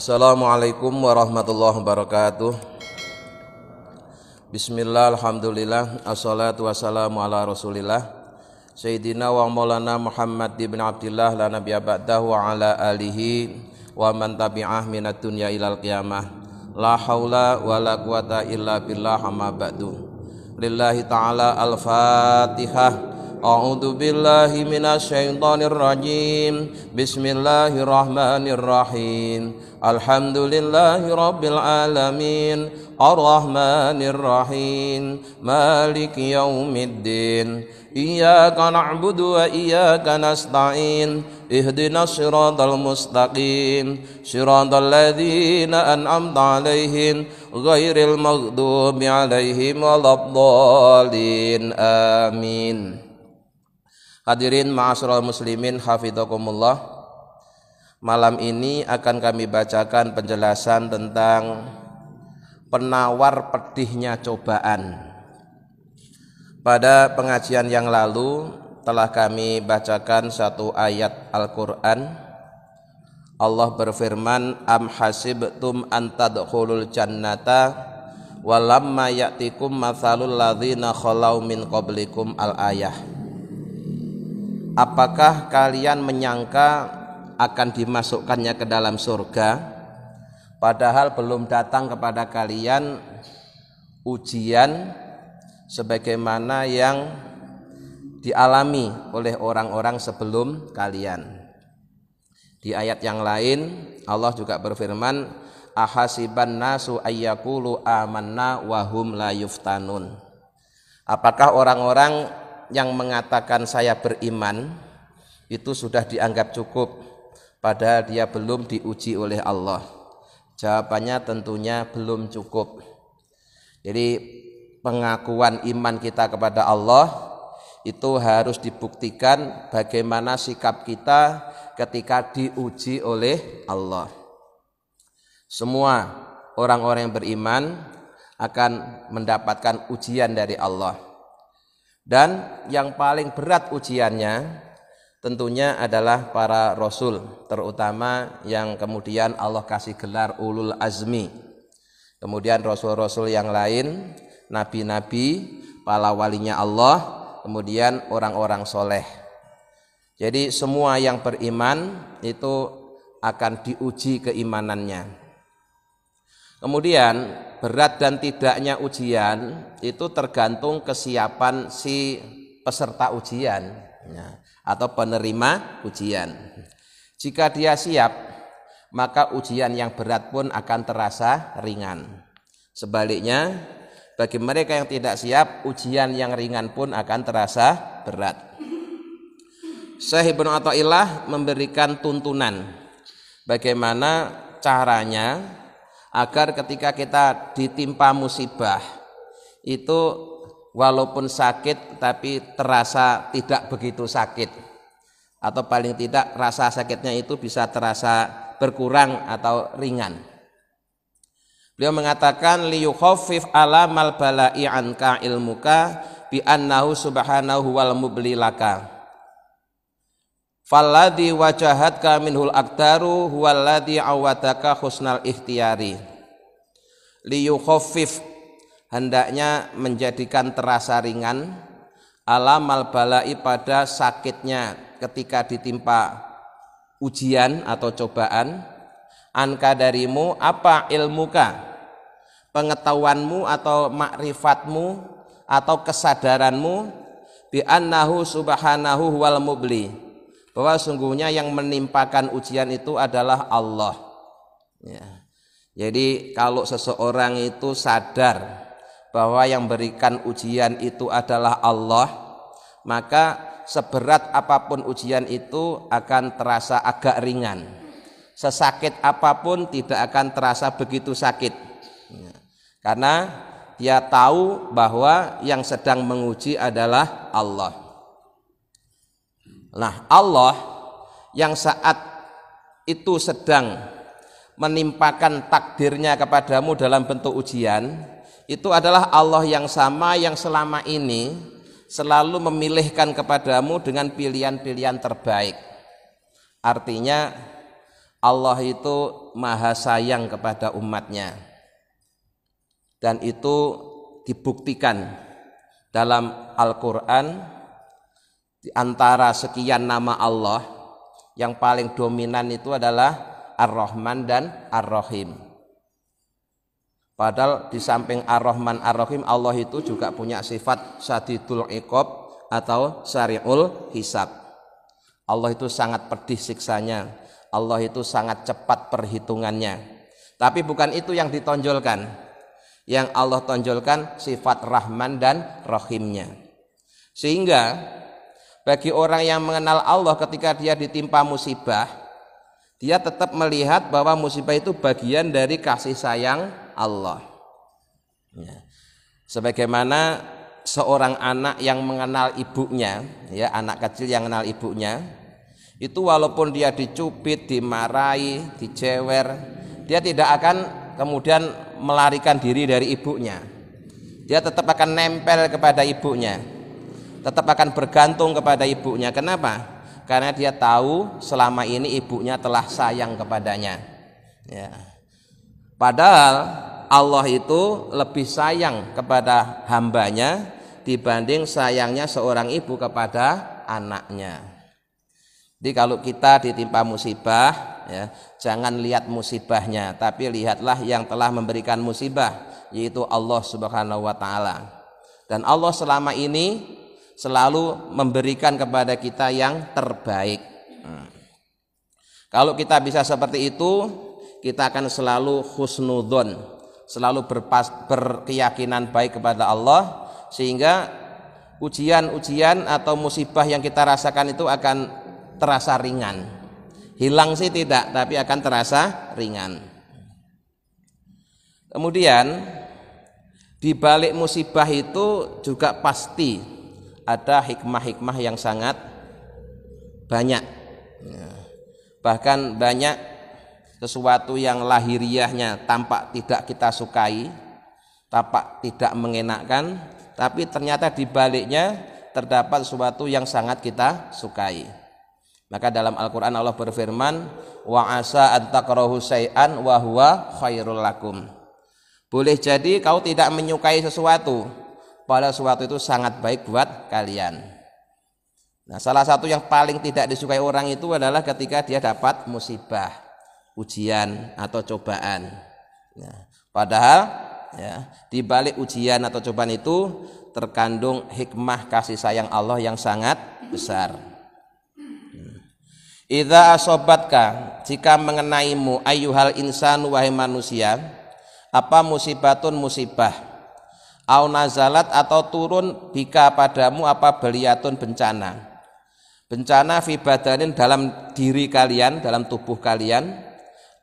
Assalamualaikum warahmatullahi wabarakatuh. Bismillah, alhamdulillah, assalatu wassalamu ala rasulillah Sayyidina wa maulana Muhammad ibn Abdillah la nabiyya ba'dahu wa ala alihi wa man tabi'ah minad dunya ilal qiyamah. La haula wa la quwata illa billah amma ba'du. Lillahi ta'ala al-fatihah. A'udzu billahi minasyaitonir rajim. Bismillahirrahmanirrahim. Alhamdulillahi rabbil alamin. Ar-Rahmanir Rahim. Maliki yaumiddin. Iyyaka na'budu wa iyyaka nasta'in. Ihdinas siratal mustaqim. Siratal ladzina an'amta 'alaihim ghairil maghdubi 'alaihim waladdallin. Amin. Hadirin ma'asyiral muslimin hafizakumullah. Malam ini akan kami bacakan penjelasan tentang penawar pedihnya cobaan. Pada pengajian yang lalu telah kami bacakan satu ayat Al-Qur'an. Allah berfirman, am hasibtum an tadkhulul jannata walamma ya'tikum matsalul ladzina khalau min qablikum al-ayah. Apakah kalian menyangka akan dimasukkannya ke dalam surga, padahal belum datang kepada kalian ujian sebagaimana yang dialami oleh orang-orang sebelum kalian. Di ayat yang lain Allah juga berfirman, ahasiban nasu ayyaqulu amanna wa hum la yuftanun. Apakah orang-orang yang mengatakan saya beriman itu sudah dianggap cukup padahal dia belum diuji oleh Allah? Jawabannya tentunya belum cukup. Jadi pengakuan iman kita kepada Allah itu harus dibuktikan bagaimana sikap kita ketika diuji oleh Allah. Semua orang-orang yang beriman akan mendapatkan ujian dari Allah. Dan yang paling berat ujiannya tentunya adalah para rasul, terutama yang kemudian Allah kasih gelar ulul azmi. Kemudian rasul-rasul yang lain, nabi-nabi, para walinya Allah, kemudian orang-orang soleh. Jadi semua yang beriman itu akan diuji keimanannya. Kemudian berat dan tidaknya ujian itu tergantung kesiapan si peserta ujian atau penerima ujian. Jika dia siap, maka ujian yang berat pun akan terasa ringan. Sebaliknya, bagi mereka yang tidak siap, ujian yang ringan pun akan terasa berat. Syekh Ibnu Athaillah memberikan tuntunan bagaimana caranya agar ketika kita ditimpa musibah itu walaupun sakit tapi terasa tidak begitu sakit, atau paling tidak rasa sakitnya itu bisa terasa berkurang atau ringan. Beliau mengatakan liyukhaffif alamal bala'i anka ilmuka bi annahu subhanahu wal mubli laka falladhi wajahatka minhul aqdaru huwalladhi awadaka husnal ikhtiyari. Liyukhaffif, hendaknya menjadikan terasa ringan alamal balai, pada sakitnya ketika ditimpa ujian atau cobaan, anka darimu, apa ilmuka, pengetahuanmu atau makrifatmu atau kesadaranmu, bi annahu subhanahu wal mubli, bahwa sungguhnya yang menimpakan ujian itu adalah Allah. Ya. Jadi kalau seseorang itu sadar bahwa yang berikan ujian itu adalah Allah, maka seberat apapun ujian itu akan terasa agak ringan. Sesakit apapun tidak akan terasa begitu sakit. Ya. Karena dia tahu bahwa yang sedang menguji adalah Allah. Nah, Allah yang saat itu sedang menimpakan takdirnya kepadamu dalam bentuk ujian, itu adalah Allah yang sama yang selama ini selalu memilihkan kepadamu dengan pilihan-pilihan terbaik. Artinya Allah itu maha sayang kepada umatnya, dan itu dibuktikan dalam Al-Quran. Di antara sekian nama Allah, yang paling dominan itu adalah Ar-Rahman dan Ar-Rahim. Padahal di samping Ar-Rahman Ar-Rahim, Allah itu juga punya sifat Syadidul Iqab atau Syari'ul Hisab. Allah itu sangat pedih siksanya, Allah itu sangat cepat perhitungannya. Tapi bukan itu yang ditonjolkan. Yang Allah tonjolkan sifat Rahman dan Rahimnya. Sehingga bagi orang yang mengenal Allah, ketika dia ditimpa musibah, dia tetap melihat bahwa musibah itu bagian dari kasih sayang Allah. Ya. Sebagaimana seorang anak yang mengenal ibunya, ya, anak kecil yang mengenal ibunya, itu walaupun dia dicubit, dimarahi, dijewer, dia tidak akan kemudian melarikan diri dari ibunya. Dia tetap akan nempel kepada ibunya, tetap akan bergantung kepada ibunya. Kenapa? Karena dia tahu selama ini ibunya telah sayang kepadanya. Ya. Padahal Allah itu lebih sayang kepada hambanya dibanding sayangnya seorang ibu kepada anaknya. Jadi kalau kita ditimpa musibah, ya, jangan lihat musibahnya, tapi lihatlah yang telah memberikan musibah, yaitu Allah Subhanahu wa Ta'ala. Dan Allah selama ini selalu memberikan kepada kita yang terbaik. Kalau kita bisa seperti itu, kita akan selalu husnudzon, selalu berkeyakinan baik kepada Allah, sehingga ujian-ujian atau musibah yang kita rasakan itu akan terasa ringan. Hilang sih tidak, tapi akan terasa ringan. Kemudian di balik musibah itu juga pasti ada hikmah-hikmah yang sangat banyak. Bahkan banyak sesuatu yang lahiriahnya tampak tidak kita sukai, tampak tidak mengenakkan, tapi ternyata di baliknya terdapat sesuatu yang sangat kita sukai. Maka dalam Al-Quran Allah berfirman, wa asa an takrahu syai'an wa huwa khairul lakum. Boleh jadi kau tidak menyukai sesuatu, padahal sesuatu itu sangat baik buat kalian. Nah, salah satu yang paling tidak disukai orang itu adalah ketika dia dapat musibah, ujian atau cobaan. Nah, padahal ya, di balik ujian atau cobaan itu terkandung hikmah kasih sayang Allah yang sangat besar. Idza asobatka, jika mengenaimu ayyuhal insanu wahai manusia, apa musibatun musibah, au nazalat atau turun bika padamu apa beliyatun bencana. Bencana fi badanin dalam diri kalian, dalam tubuh kalian,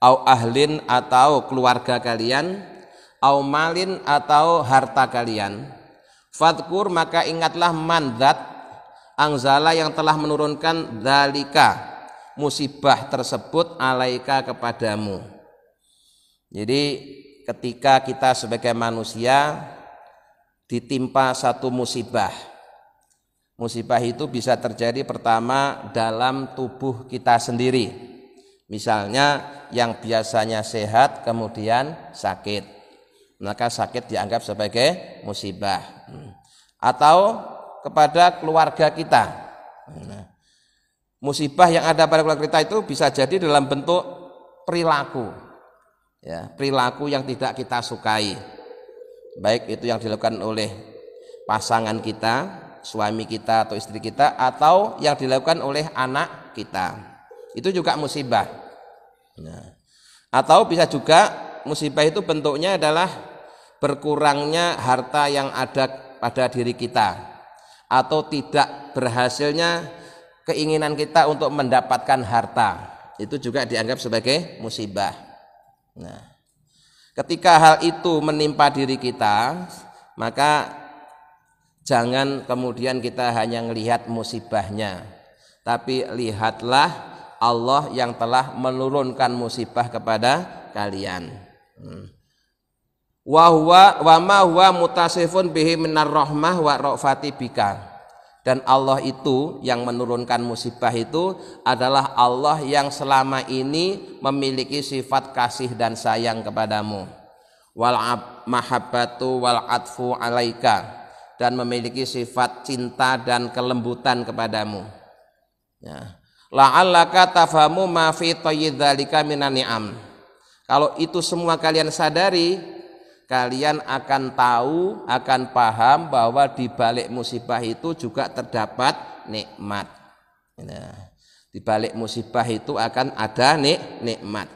au ahlin atau keluarga kalian, au malin atau harta kalian. Fadkur, maka ingatlah mandat angzala yang telah menurunkan dzalika musibah tersebut alaika kepadamu. Jadi ketika kita sebagai manusia ditimpa satu musibah, musibah itu bisa terjadi pertama dalam tubuh kita sendiri. Misalnya yang biasanya sehat kemudian sakit, maka sakit dianggap sebagai musibah. Atau kepada keluarga kita. Musibah yang ada pada keluarga kita itu bisa jadi dalam bentuk perilaku, ya, perilaku yang tidak kita sukai, baik itu yang dilakukan oleh pasangan kita, suami kita atau istri kita, atau yang dilakukan oleh anak kita, itu juga musibah. Nah, atau bisa juga musibah itu bentuknya adalah berkurangnya harta yang ada pada diri kita, atau tidak berhasilnya keinginan kita untuk mendapatkan harta, itu juga dianggap sebagai musibah. Nah, ketika hal itu menimpa diri kita, maka jangan kemudian kita hanya melihat musibahnya, tapi lihatlah Allah yang telah menurunkan musibah kepada kalian. Wa ma huwa mutasifun bihi minar rahmah wa ra'fati bika. Dan Allah itu yang menurunkan musibah itu adalah Allah yang selama ini memiliki sifat kasih dan sayang kepadamu. Wal mahabbatu wal atfu alaika, dan memiliki sifat cinta dan kelembutan kepadamu. Ya. La'allaka tafhamu ma fi tayyidzalika minan ni'am. Kalau itu semua kalian sadari, kalian akan tahu, akan paham bahwa di balik musibah itu juga terdapat nikmat. Nah, di balik musibah itu akan ada nikmat.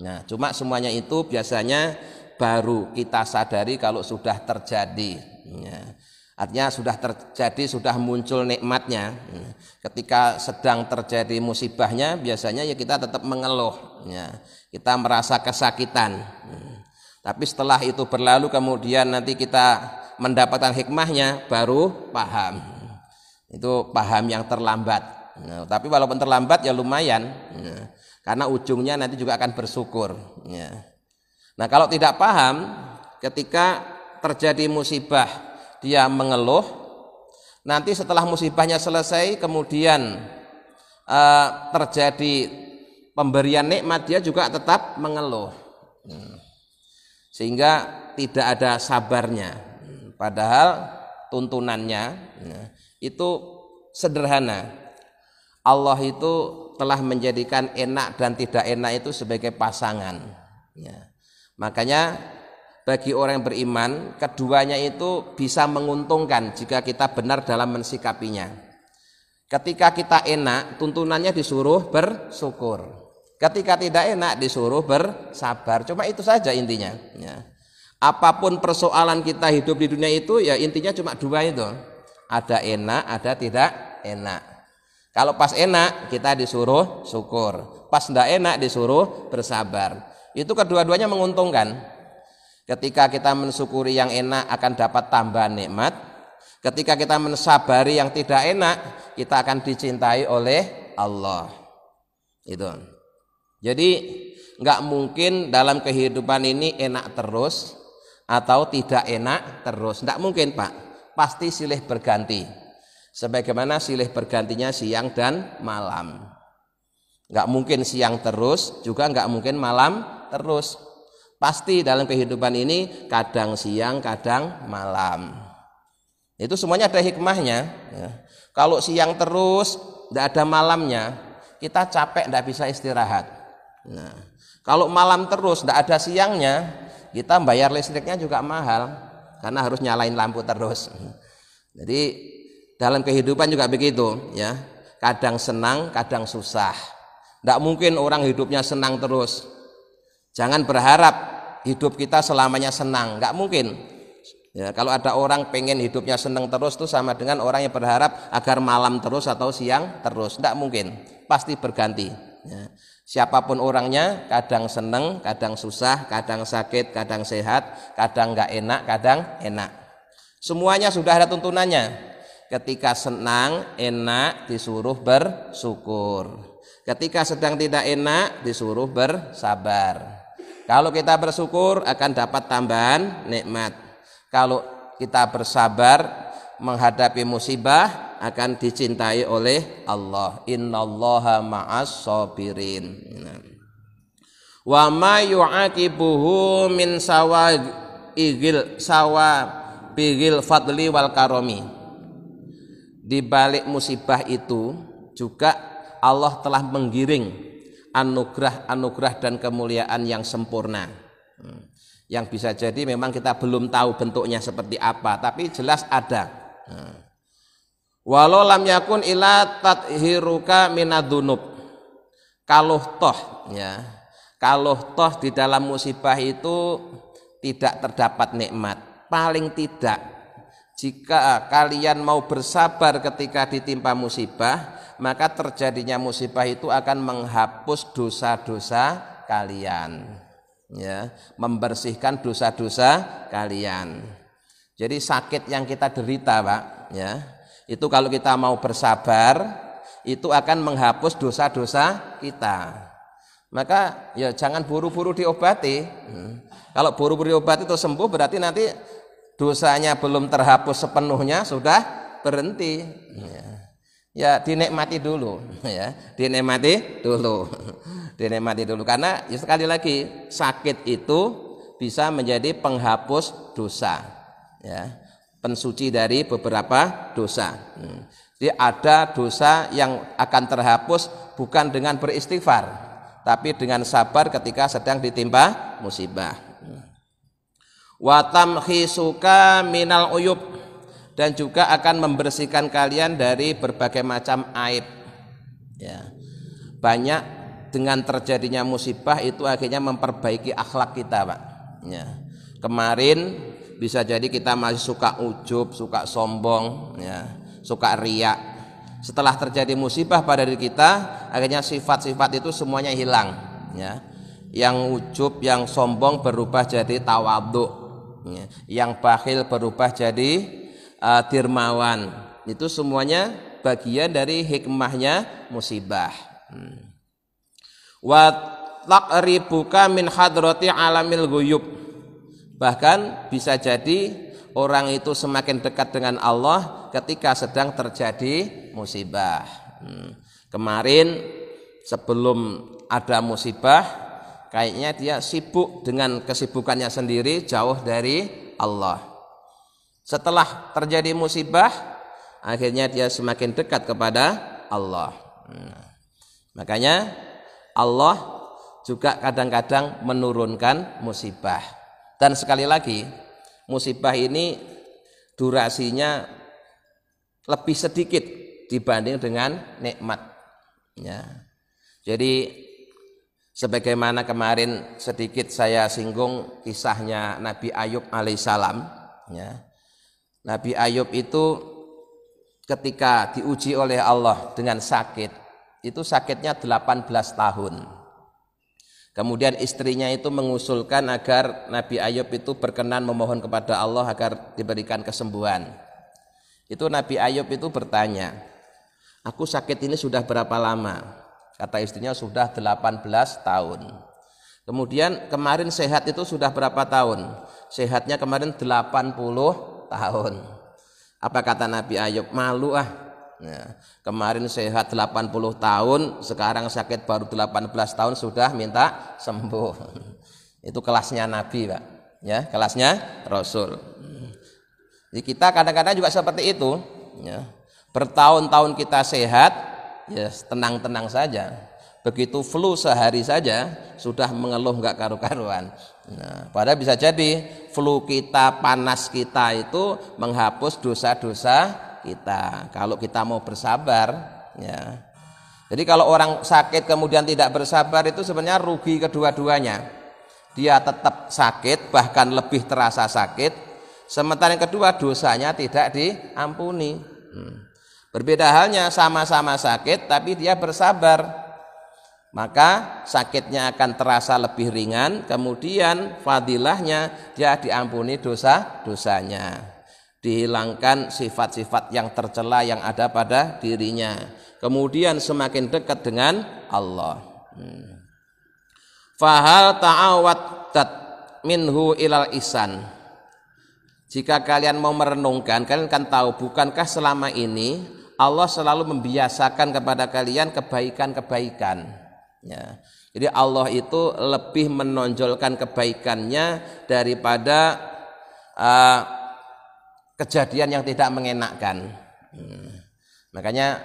Nah, cuma semuanya itu biasanya baru kita sadari kalau sudah terjadi. Ya. Artinya sudah terjadi, sudah muncul nikmatnya. Ketika sedang terjadi musibahnya, biasanya ya kita tetap mengeluh. Ya. Kita merasa kesakitan. Tapi setelah itu berlalu, kemudian nanti kita mendapatkan hikmahnya, baru paham. Itu paham yang terlambat. Nah, tapi walaupun terlambat ya lumayan. Ya. Karena ujungnya nanti juga akan bersyukur. Ya. Nah, kalau tidak paham, ketika terjadi musibah dia mengeluh, nanti setelah musibahnya selesai kemudian terjadi pemberian nikmat, dia juga tetap mengeluh. Sehingga tidak ada sabarnya. Padahal tuntunannya itu sederhana. Allah itu telah menjadikan enak dan tidak enak itu sebagai pasangan. Ya. Makanya bagi orang yang beriman, keduanya itu bisa menguntungkan jika kita benar dalam mensikapinya. Ketika kita enak, tuntunannya disuruh bersyukur. Ketika tidak enak, disuruh bersabar. Cuma itu saja intinya. Ya. Apapun persoalan kita hidup di dunia itu, ya intinya cuma dua itu. Ada enak, ada tidak enak. Kalau pas enak, kita disuruh syukur. Pas tidak enak, disuruh bersabar. Itu kedua-duanya menguntungkan. Ketika kita mensyukuri yang enak akan dapat tambahan nikmat. Ketika kita mensabari yang tidak enak, kita akan dicintai oleh Allah. Itu. Jadi nggak mungkin dalam kehidupan ini enak terus atau tidak enak terus. Nggak mungkin, Pak. Pasti silih berganti. Sebagaimana silih bergantinya siang dan malam. Nggak mungkin siang terus, juga nggak mungkin malam terus. Pasti dalam kehidupan ini kadang siang, kadang malam. Itu semuanya ada hikmahnya. Ya. Kalau siang terus, tidak ada malamnya, kita capek, tidak bisa istirahat. Nah, kalau malam terus, tidak ada siangnya, kita bayar listriknya juga mahal, karena harus nyalain lampu terus. Jadi dalam kehidupan juga begitu, ya. Kadang senang, kadang susah. Tidak mungkin orang hidupnya senang terus. Jangan berharap hidup kita selamanya senang, nggak mungkin. Ya, kalau ada orang pengen hidupnya senang terus, itu sama dengan orang yang berharap agar malam terus atau siang terus. Nggak mungkin, pasti berganti. Ya. Siapapun orangnya, kadang senang, kadang susah, kadang sakit, kadang sehat, kadang nggak enak, kadang enak. Semuanya sudah ada tuntunannya. Ketika senang, enak, disuruh bersyukur. Ketika sedang tidak enak, disuruh bersabar. Kalau kita bersyukur akan dapat tambahan nikmat. Kalau kita bersabar menghadapi musibah akan dicintai oleh Allah. Innallaha ma'as sabirin. Wa ma yu'aqibuhu min bigil fadli wal karomi. Di balik musibah itu juga Allah telah menggiring anugerah dan kemuliaan yang sempurna. Yang bisa jadi memang kita belum tahu bentuknya seperti apa, tapi jelas ada. Walau lam yakun ila tathiruka minadzunub. Kalau toh di dalam musibah itu tidak terdapat nikmat, paling tidak jika kalian mau bersabar ketika ditimpa musibah, maka terjadinya musibah itu akan menghapus dosa-dosa kalian, ya, membersihkan dosa-dosa kalian. Jadi sakit yang kita derita, Pak, ya, itu kalau kita mau bersabar, itu akan menghapus dosa-dosa kita. Maka ya jangan buru-buru diobati. Kalau buru-buru diobati itu sembuh, berarti nanti dosanya belum terhapus sepenuhnya sudah berhenti. Ya dinikmati dulu, ya dinikmati dulu, dinikmati dulu. Karena ya sekali lagi sakit itu bisa menjadi penghapus dosa, ya pensuci dari beberapa dosa. Jadi ada dosa yang akan terhapus bukan dengan beristighfar, tapi dengan sabar ketika sedang ditimpa musibah. Wa tamkhisuka minal uyub, dan juga akan membersihkan kalian dari berbagai macam aib. Ya. Banyak dengan terjadinya musibah itu akhirnya memperbaiki akhlak kita, Pak. Ya. Kemarin bisa jadi kita masih suka ujub, suka sombong, ya, suka riak. Setelah terjadi musibah pada diri kita, akhirnya sifat-sifat itu semuanya hilang. Ya. Yang ujub, yang sombong berubah jadi tawadhu. Ya. Yang bakhil berubah jadi dermawan. Itu semuanya bagian dari hikmahnya musibah. Wa taqribuka min hadrati alamil ghuyub, bahkan bisa jadi orang itu semakin dekat dengan Allah ketika sedang terjadi musibah. Kemarin sebelum ada musibah kayaknya dia sibuk dengan kesibukannya sendiri, jauh dari Allah. Setelah terjadi musibah, akhirnya dia semakin dekat kepada Allah. Makanya Allah juga kadang-kadang menurunkan musibah. Dan sekali lagi, musibah ini durasinya lebih sedikit dibanding dengan nikmat. Ya. Jadi sebagaimana kemarin sedikit saya singgung kisahnya Nabi Ayub alaihissalam. Ya. Nabi Ayub itu ketika diuji oleh Allah dengan sakit, itu sakitnya 18 tahun. Kemudian istrinya itu mengusulkan agar Nabi Ayub itu berkenan memohon kepada Allah agar diberikan kesembuhan. Itu Nabi Ayub itu bertanya, aku sakit ini sudah berapa lama? Kata istrinya sudah 18 tahun. Kemudian kemarin sehat itu sudah berapa tahun? Sehatnya kemarin 80 tahun. Apa kata Nabi Ayub? Malu ah. Nah, kemarin sehat 80 tahun, sekarang sakit baru 18 tahun sudah minta sembuh. Itu kelasnya Nabi, Pak. Ya, kelasnya Rasul. Jadi kita kadang-kadang juga seperti itu, ya. Bertahun-tahun kita sehat, ya tenang-tenang saja. Begitu flu sehari saja sudah mengeluh enggak karu-karuan. Nah, padahal bisa jadi flu kita, panas kita itu menghapus dosa-dosa kita kalau kita mau bersabar, ya. Jadi kalau orang sakit kemudian tidak bersabar itu sebenarnya rugi kedua-duanya. Dia tetap sakit, bahkan lebih terasa sakit, sementara yang kedua dosanya tidak diampuni. Berbeda halnya, sama-sama sakit tapi dia bersabar, maka sakitnya akan terasa lebih ringan, kemudian fadilahnya dia diampuni dosa-dosanya, dihilangkan sifat-sifat yang tercela yang ada pada dirinya, kemudian semakin dekat dengan Allah. Fahal ta'awaddat minhu ilal ihsan, jika kalian mau merenungkan, kalian kan tahu bukankah selama ini Allah selalu membiasakan kepada kalian kebaikan-kebaikan. Ya. Jadi Allah itu lebih menonjolkan kebaikannya daripada kejadian yang tidak mengenakkan. Makanya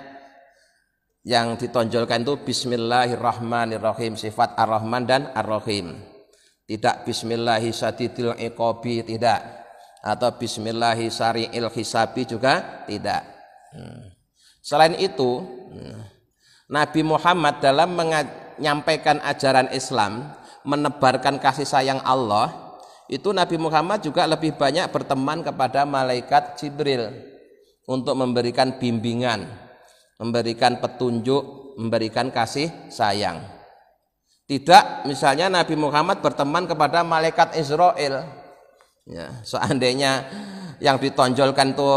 yang ditonjolkan itu Bismillahirrahmanirrahim, sifat Ar-Rahman dan Ar-Rahim. Tidak Bismillahi sadidil iqabi, tidak, atau Bismillahi sari'il hisabi juga tidak. Selain itu, Nabi Muhammad dalam menyampaikan ajaran Islam, menebarkan kasih sayang Allah, itu Nabi Muhammad juga lebih banyak berteman kepada malaikat Jibril untuk memberikan bimbingan, memberikan petunjuk, memberikan kasih sayang. Tidak misalnya Nabi Muhammad berteman kepada malaikat Israel. Ya, seandainya yang ditonjolkan itu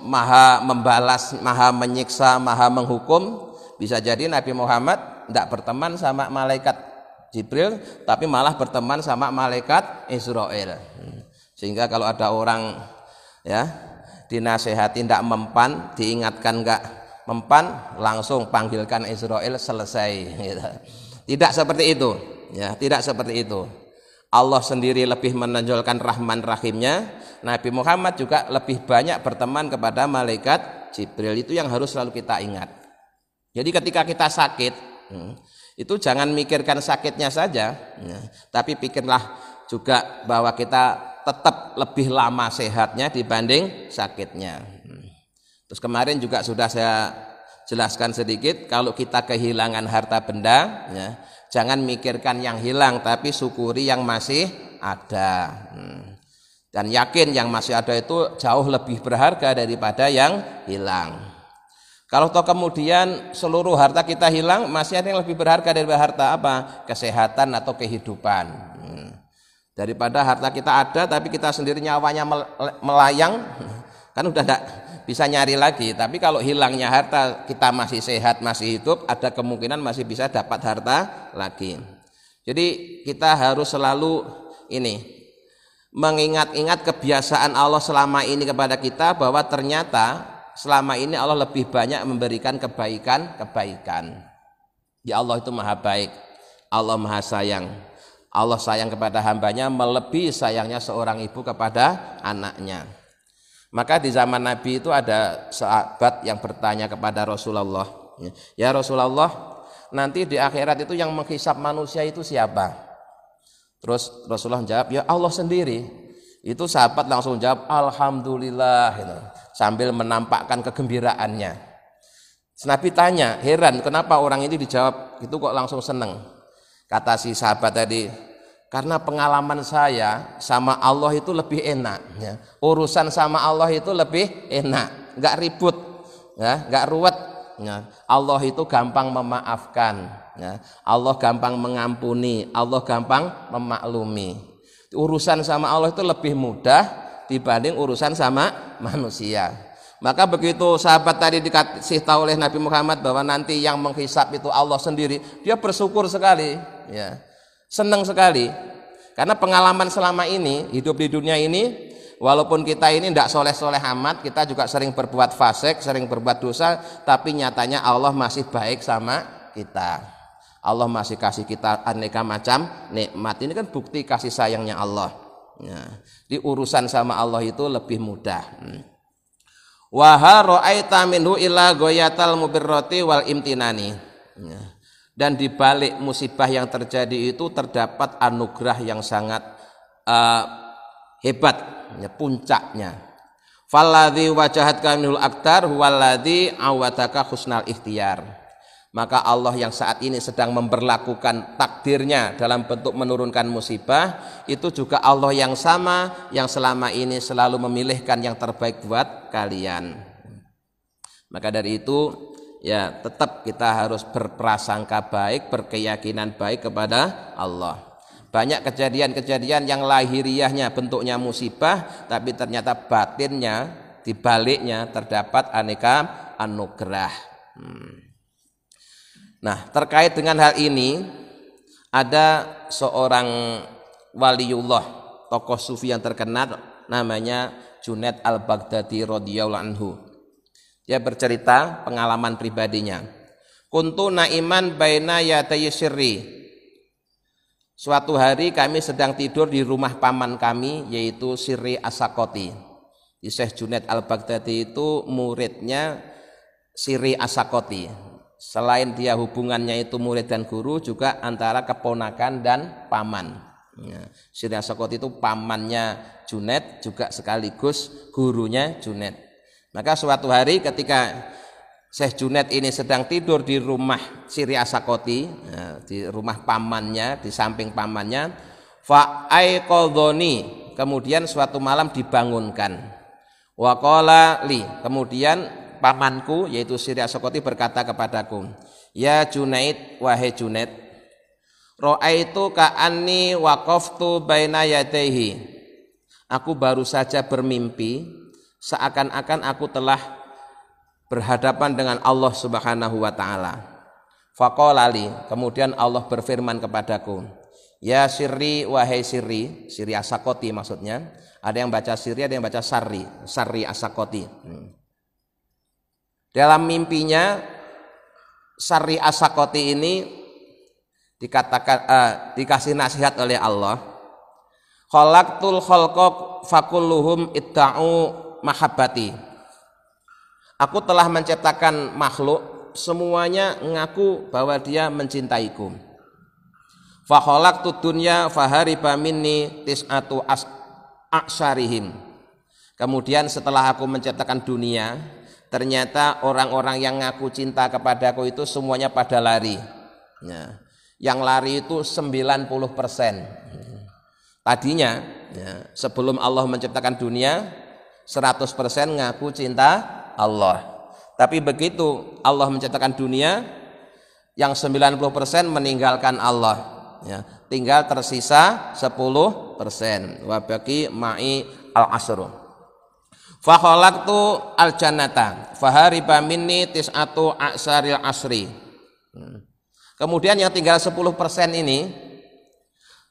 maha membalas, maha menyiksa, maha menghukum, bisa jadi Nabi Muhammad tidak berteman sama malaikat Jibril, tapi malah berteman sama malaikat Israel. Sehingga kalau ada orang ya dinasehati tidak mempan, diingatkan enggak mempan, langsung panggilkan Israel, selesai gitu. Tidak seperti itu ya, tidak seperti itu. Allah sendiri lebih menonjolkan Rahman Rahimnya. Nabi Muhammad juga lebih banyak berteman kepada malaikat Jibril. Itu yang harus selalu kita ingat. Jadi ketika kita sakit, itu jangan mikirkan sakitnya saja, tapi pikirlah juga bahwa kita tetap lebih lama sehatnya dibanding sakitnya. Terus kemarin juga sudah saya jelaskan sedikit, kalau kita kehilangan harta benda, ya, jangan mikirkan yang hilang, tapi syukuri yang masih ada. Dan yakin yang masih ada itu jauh lebih berharga daripada yang hilang. Kalau toh kemudian seluruh harta kita hilang, masih ada yang lebih berharga daripada harta apa? Kesehatan atau kehidupan. Daripada harta kita ada tapi kita sendiri nyawanya melayang, kan udah tidak bisa nyari lagi. Tapi kalau hilangnya harta, kita masih sehat, masih hidup, ada kemungkinan masih bisa dapat harta lagi. Jadi kita harus selalu mengingat-ingat kebiasaan Allah selama ini kepada kita, bahwa ternyata selama ini Allah lebih banyak memberikan kebaikan. Ya, Allah itu maha baik, Allah maha sayang. Allah sayang kepada hambanya melebihi sayangnya seorang ibu kepada anaknya. Maka di zaman Nabi itu ada sahabat yang bertanya kepada Rasulullah, ya Rasulullah, nanti di akhirat itu yang menghisap manusia itu siapa? Terus Rasulullah jawab, ya Allah sendiri. Itu sahabat langsung jawab, alhamdulillah, gitu, sambil menampakkan kegembiraannya. Nabi tanya, heran kenapa orang ini dijawab itu kok langsung seneng. Kata si sahabat tadi, karena pengalaman saya sama Allah itu lebih enak, ya. Urusan sama Allah itu lebih enak, nggak ribut, ya, nggak ruwet, ya. Allah itu gampang memaafkan, ya. Allah gampang mengampuni, Allah gampang memaklumi. Urusan sama Allah itu lebih mudah dibanding urusan sama manusia. Maka begitu sahabat tadi dikasih tahu oleh Nabi Muhammad bahwa nanti yang menghisap itu Allah sendiri, dia bersyukur sekali, ya, senang sekali, karena pengalaman selama ini hidup di dunia ini, walaupun kita ini tidak soleh-soleh amat, kita juga sering berbuat fasik, sering berbuat dosa, tapi nyatanya Allah masih baik sama kita. Allah masih kasih kita aneka macam nikmat. Ini kan bukti kasih sayangnya Allah. Ya, di urusan sama Allah itu lebih mudah. Wa ra'aita minhu illa ghayatal mubirrati wal imtinani. Dan di balik musibah yang terjadi itu terdapat anugerah yang sangat hebat, ya, puncaknya. Falladzi wajahatka minul aktar huwaladzi awadaka husnal ikhtiyar. Maka Allah yang saat ini sedang memberlakukan takdirnya dalam bentuk menurunkan musibah, itu juga Allah yang sama yang selama ini selalu memilihkan yang terbaik buat kalian. Maka dari itu, ya, tetap kita harus berprasangka baik, berkeyakinan baik kepada Allah. Banyak kejadian-kejadian yang lahiriahnya bentuknya musibah, tapi ternyata batinnya, di baliknya terdapat aneka anugerah. Nah, terkait dengan hal ini, ada seorang waliullah, tokoh sufi yang terkenal, namanya Junaid al-Baghdadi radhiyallahu anhu. Dia bercerita pengalaman pribadinya. Kuntu naiman baina yaday sirri. Suatu hari kami sedang tidur di rumah paman kami, yaitu Sirri As-Sakoti. Syekh Junaid al-Baghdadi itu muridnya Sirri As-Sakoti. Selain dia hubungannya itu murid dan guru, juga antara keponakan dan paman. Ya, Sirri As-Sakoti itu pamannya Junaid, juga sekaligus gurunya Junaid. Maka suatu hari ketika Syekh Junaid ini sedang tidur di rumah Sirri As-Sakoti, ya, di rumah pamannya, di samping pamannya, fa'aiqadhoni, kemudian suatu malam dibangunkan. Wa qala li, kemudian pamanku yaitu Sirri As-Sakoti berkata kepadaku, ya Junaid, wahai Junaid, ra'aitu ka'anni waqaftu baina yadayhi. Aku baru saja bermimpi seakan-akan aku telah berhadapan dengan Allah Subhanahu wa taala. Faqala li, kemudian Allah berfirman kepadaku, Ya sirri wahai sirri, sirri asakoti maksudnya. Ada yang baca sirri, ada yang baca sarri, sarri asakoti. Dalam mimpinya sarri asakoti ini dikatakan dikasih nasihat oleh Allah. Khalaqtul khalqa fakulluhum itta'u mahabbati. Aku telah menciptakan makhluk, semuanya ngaku bahwa dia mencintaiku. Fa khalaqtud dunya fahariba minni tis'atu aksarihim. Kemudian setelah aku menciptakan dunia, ternyata orang-orang yang ngaku cinta kepadaku itu semuanya pada lari. Ya. Yang lari itu 90%. Tadinya ya, sebelum Allah menciptakan dunia 100% ngaku cinta Allah. Tapi begitu Allah menciptakan dunia, yang 90% meninggalkan Allah. Ya, tinggal tersisa 10%. Wa baqi ma'i al-asru. Fa khalaqtu al-jannata fahariba minni tis'atu a'saril asri. Kemudian yang tinggal 10% ini,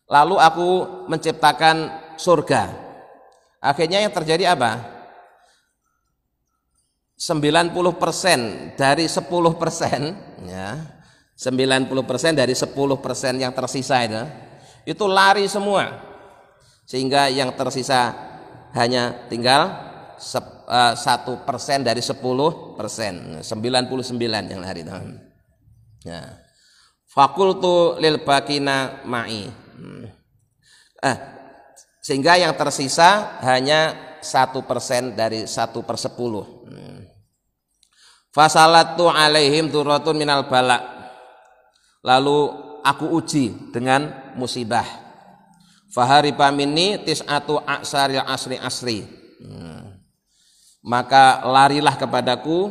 lalu aku menciptakan surga. Akhirnya yang terjadi apa? 90% dari 10%, ya. 90% dari 10% yang tersisa itu lari semua, sehingga yang tersisa hanya tinggal 1% dari 10%, 99 yang lari. Ya. Fakultu lil bakina ma'i. Sehingga yang tersisa hanya 1% dari 1/10. Fasalatu alaihim duratun minal bala. Lalu aku uji dengan musibah. Fahariba minni tis'atu aksaril asri. Maka larilah kepadaku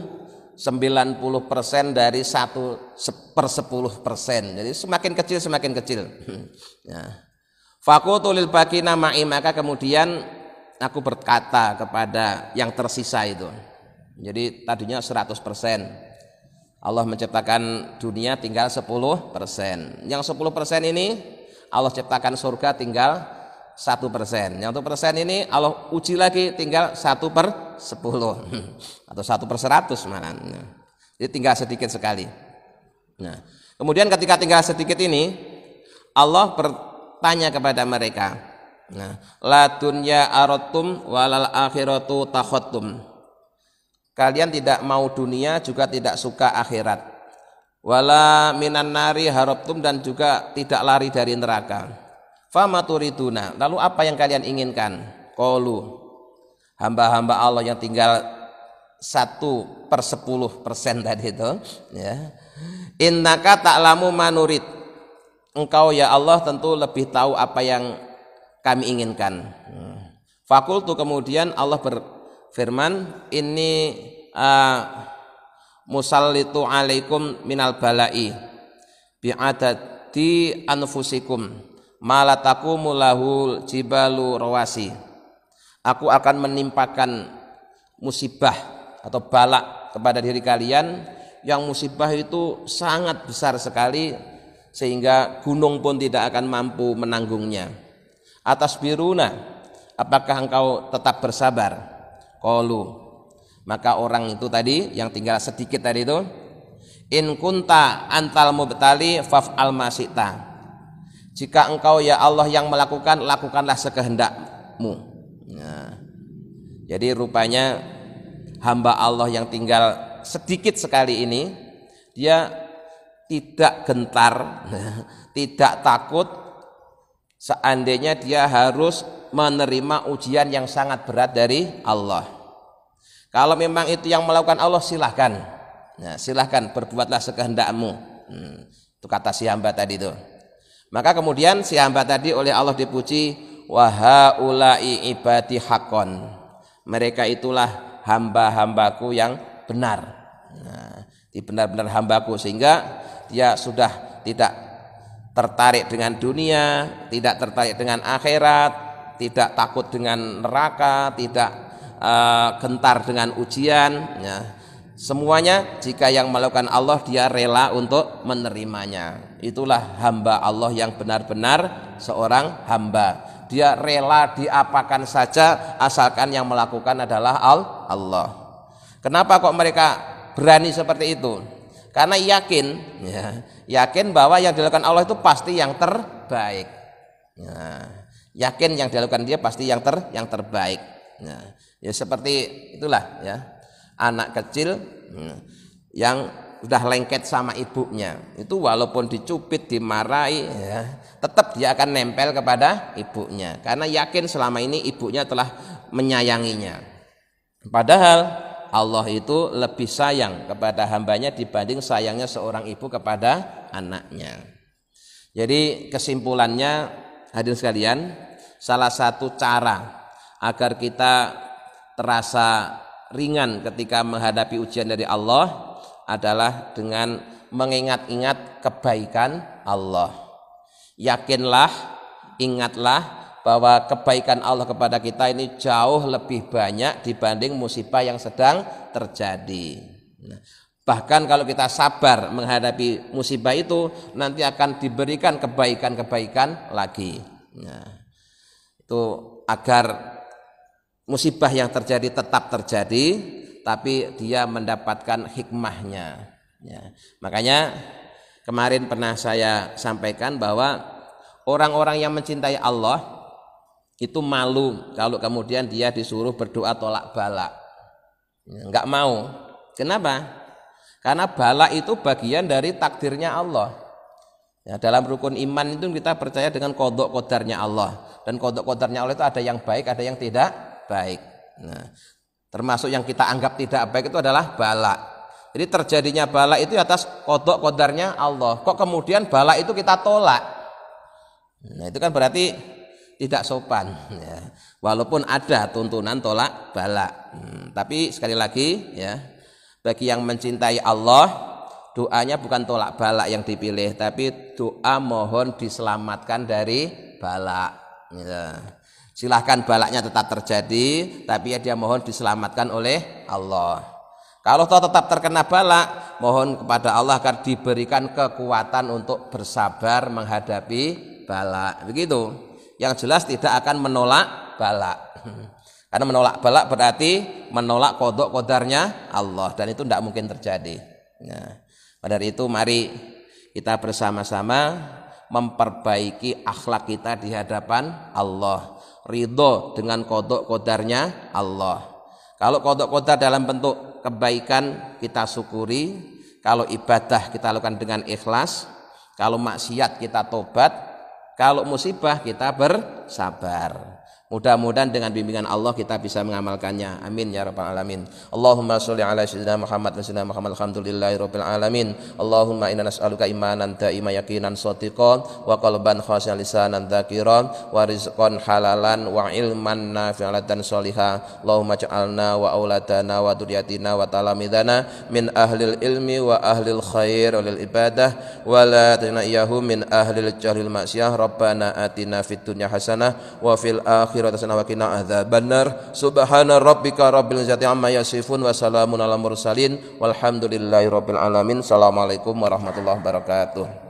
90% dari 1/10%. Jadi semakin kecil. Ya. Fakultu lil bakina ma'i, maka kemudian aku berkata kepada yang tersisa itu. Jadi tadinya 100%. Allah menciptakan dunia tinggal 10%. Yang 10% ini Allah ciptakan surga tinggal 1%. Yang 1% ini Allah uji lagi tinggal 1/10 atau 1/100 malah. Jadi tinggal sedikit sekali. Nah, kemudian ketika tinggal sedikit ini, Allah bertanya kepada mereka. Nah, la dunya aradtum walal akhiratu takhottum. Kalian tidak mau dunia juga tidak suka akhirat. Wala minan nari harabtum, dan juga tidak lari dari neraka. Fama turiduna, lalu apa yang kalian inginkan? Qalu, hamba-hamba Allah yang tinggal 1/10% tadi itu, ya. Innaka ta'lamu ma nurid. Engkau ya Allah tentu lebih tahu apa yang kami inginkan. Fakultu, kemudian Allah firman, ini musallitu alaikum minal balai bi'adadi anfusikum malataku lahul jibalu rawasi. Aku akan menimpakan musibah atau balak kepada diri kalian, yang musibah itu sangat besar sekali sehingga gunung pun tidak akan mampu menanggungnya. Atas biruna, apakah engkau tetap bersabar? Qalu, maka orang itu tadi yang tinggal sedikit tadi itu, in kunta antal mubtali faf'al ma syi'ta. Jika engkau ya Allah yang melakukan, lakukanlah sekehendakmu. Nah, jadi rupanya hamba Allah yang tinggal sedikit sekali ini, dia tidak gentar, tidak takut seandainya dia harus menerima ujian yang sangat berat dari Allah. Kalau memang itu yang melakukan Allah, silahkan. Nah, silahkan berbuatlah sekehendakmu. Itu kata si hamba tadi itu. Maka kemudian si hamba tadi oleh Allah dipuji, wa haula'i ibadi haqqon. Mereka itulah hamba-hambaku yang benar. Nah, benar-benar hambaku, sehingga dia sudah tidak tertarik dengan dunia, tidak tertarik dengan akhirat, tidak takut dengan neraka, tidak gentar dengan ujian, ya. Semuanya jika yang melakukan Allah dia rela untuk menerimanya. Itulah hamba Allah yang benar-benar seorang hamba. Dia rela diapakan saja asalkan yang melakukan adalah Allah. Kenapa kok mereka berani seperti itu? Karena yakin, yakin bahwa yang dilakukan Allah itu pasti yang terbaik. Yakin yang dilakukan dia pasti yang terbaik. Ya seperti itulah ya. Anak kecil yang sudah lengket sama ibunya itu walaupun dicubit, dimarahi ya, tetap dia akan nempel kepada ibunya karena yakin selama ini ibunya telah menyayanginya. Padahal Allah itu lebih sayang kepada hambanya dibanding sayangnya seorang ibu kepada anaknya. Jadi kesimpulannya hadirin sekalian, salah satu cara agar kita terasa ringan ketika menghadapi ujian dari Allah adalah dengan mengingat-ingat kebaikan Allah. Yakinlah, ingatlah bahwa kebaikan Allah kepada kita ini jauh lebih banyak dibanding musibah yang sedang terjadi. Bahkan kalau kita sabar menghadapi musibah itu, nanti akan diberikan kebaikan-kebaikan lagi. Itu agar musibah yang terjadi tetap terjadi, tapi dia mendapatkan hikmahnya. Makanya kemarin pernah saya sampaikan bahwa orang-orang yang mencintai Allah itu malu kalau kemudian dia disuruh berdoa tolak bala. Enggak mau. Kenapa? Karena bala itu bagian dari takdirnya Allah. Ya, dalam rukun iman itu kita percaya dengan qadha qadarnya Allah, dan qadha qadarnya Allah itu ada yang baik, ada yang tidak baik. Nah, termasuk yang kita anggap tidak baik itu adalah bala. Jadi terjadinya bala itu atas qadha qadarnya Allah. Kok kemudian bala itu kita tolak? Nah, itu kan berarti tidak sopan ya. Walaupun ada tuntunan tolak bala. Tapi sekali lagi ya, bagi yang mencintai Allah, doanya bukan tolak bala yang dipilih, tapi doa mohon diselamatkan dari bala. Ya. Silahkan balaknya tetap terjadi, tapi ya dia mohon diselamatkan oleh Allah. Kalau toh tetap terkena bala, mohon kepada Allah agar diberikan kekuatan untuk bersabar menghadapi bala. Begitu. Yang jelas tidak akan menolak bala. Karena menolak bala berarti menolak qadha qadarnya Allah, dan itu tidak mungkin terjadi. Nah, pada hari itu mari kita bersama-sama memperbaiki akhlak kita di hadapan Allah. Ridho dengan qadha qadarnya Allah. Kalau qadha qadar dalam bentuk kebaikan kita syukuri, kalau ibadah kita lakukan dengan ikhlas, kalau maksiat kita tobat, kalau musibah kita bersabar. Mudah-mudahan dengan bimbingan Allah kita bisa mengamalkannya. Amin ya rabbal alamin. Allahumma sholli ala sayyidina Muhammad wa sayyidina Muhammad alhamdulillahi rabbil alamin. Allahumma inna nas'aluka imanan daima yaqinan shadiqan wa qalban khashi'an lisanan dzakiran wa rizqan halalan wa ilman nafi'an dan sholihan. Allahumma ja'alna wa auladana wa dzurriyyatina wa talamidana min ahlil ilmi wa ahlil khair wal ibadah wa la taj'alna min ahlil jahlil ma'siyah. Rabbana atina fid dunya hasanah wa fil akhirati hasanah wa qina adzabannar. Subhana rabbika rabbil izzati amma yasifun wa salamun alal mursalin walhamdulillahi rabbil alamin. Assalamualaikum warahmatullahi wabarakatuh.